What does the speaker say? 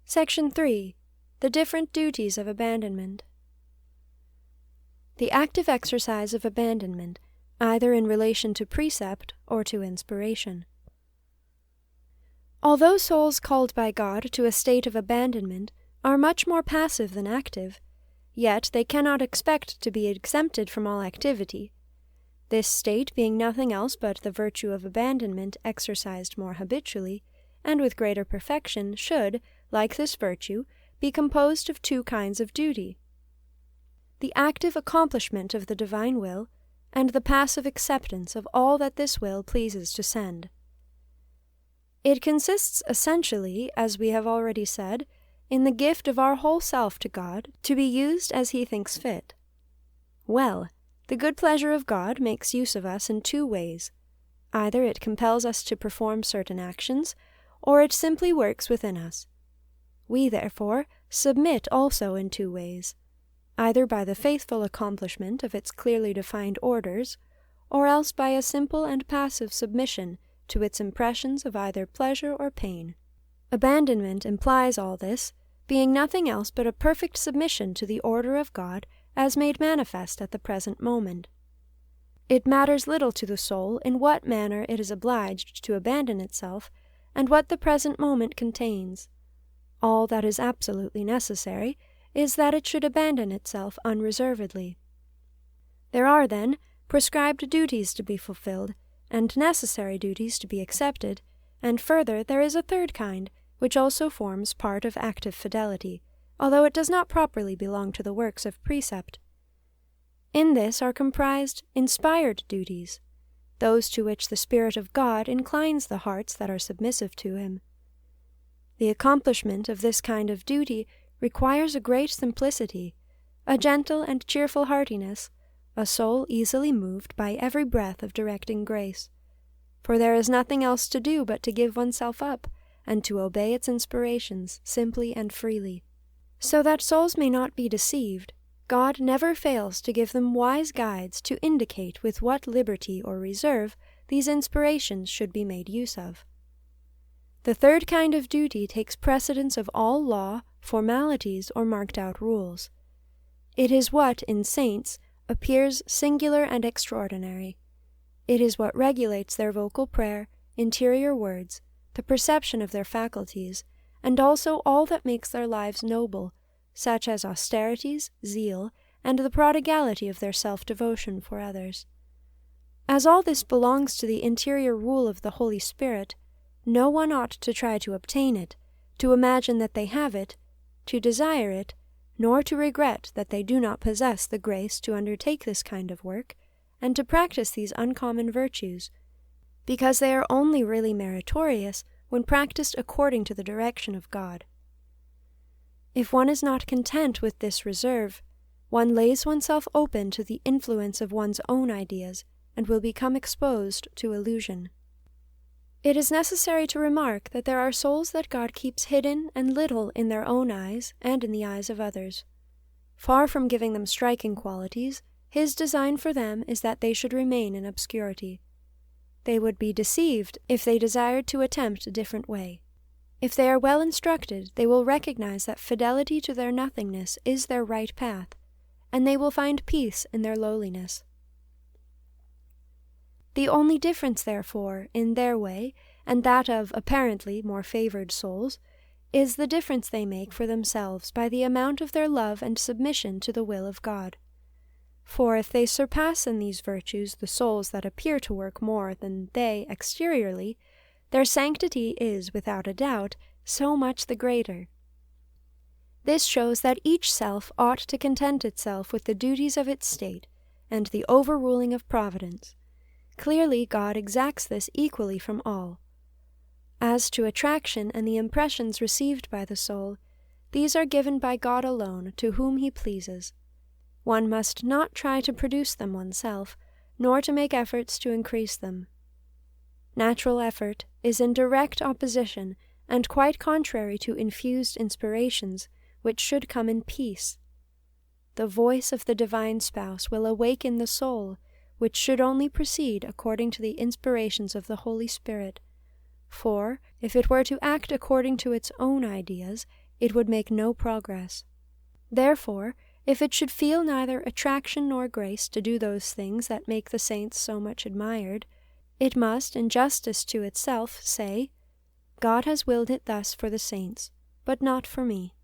Section 3. The different duties of abandonment. The active exercise of abandonment, either in relation to precept or to inspiration. Although souls called by God to a state of abandonment are much more passive than active, yet they cannot expect to be exempted from all activity. This state being nothing else but the virtue of abandonment exercised more habitually, and with greater perfection, should, like this virtue, be composed of two kinds of duty: the active accomplishment of the divine will, and the passive acceptance of all that this will pleases to send. It consists essentially, as we have already said, in the gift of our whole self to God, to be used as He thinks fit. Well, the good pleasure of God makes use of us in two ways. Either it compels us to perform certain actions, or it simply works within us. We, therefore, submit also in two ways, either by the faithful accomplishment of its clearly defined orders, or else by a simple and passive submission to its impressions of either pleasure or pain. Abandonment implies all this, being nothing else but a perfect submission to the order of God as made manifest at the present moment. It matters little to the soul in what manner it is obliged to abandon itself, and what the present moment contains. All that is absolutely necessary is that it should abandon itself unreservedly. There are, then, prescribed duties to be fulfilled, and necessary duties to be accepted, and further there is a third kind, which also forms part of active fidelity, although it does not properly belong to the works of precept. In this are comprised inspired duties, those to which the Spirit of God inclines the hearts that are submissive to Him. The accomplishment of this kind of duty requires a great simplicity, a gentle and cheerful heartiness, a soul easily moved by every breath of directing grace. For there is nothing else to do but to give oneself up, and to obey its inspirations simply and freely. So that souls may not be deceived, God never fails to give them wise guides to indicate with what liberty or reserve these inspirations should be made use of. The third kind of duty takes precedence of all law, formalities, or marked-out rules. It is what, in saints, appears singular and extraordinary. It is what regulates their vocal prayer, interior words, the perception of their faculties, and also all that makes their lives noble, such as austerities, zeal, and the prodigality of their self-devotion for others. As all this belongs to the interior rule of the Holy Spirit, no one ought to try to obtain it, to imagine that they have it, to desire it, nor to regret that they do not possess the grace to undertake this kind of work, and to practice these uncommon virtues, because they are only really meritorious when practiced according to the direction of God. If one is not content with this reserve, one lays oneself open to the influence of one's own ideas, and will become exposed to illusion. It is necessary to remark that there are souls that God keeps hidden and little in their own eyes and in the eyes of others. Far from giving them striking qualities, His design for them is that they should remain in obscurity. They would be deceived if they desired to attempt a different way. If they are well instructed, they will recognize that fidelity to their nothingness is their right path, and they will find peace in their lowliness. The only difference, therefore, in their way, and that of apparently more favored souls, is the difference they make for themselves by the amount of their love and submission to the will of God. For if they surpass in these virtues the souls that appear to work more than they exteriorly, their sanctity is, without a doubt, so much the greater. This shows that each self ought to content itself with the duties of its state, and the overruling of Providence. Clearly God exacts this equally from all. As to attraction and the impressions received by the soul, these are given by God alone to whom He pleases. One must not try to produce them oneself, nor to make efforts to increase them. Natural effort is in direct opposition and quite contrary to infused inspirations, which should come in peace. The voice of the divine spouse will awaken the soul, which should only proceed according to the inspirations of the Holy Spirit. For, if it were to act according to its own ideas, it would make no progress. Therefore, if it should feel neither attraction nor grace to do those things that make the saints so much admired, it must, in justice to itself, say, God has willed it thus for the saints, but not for me.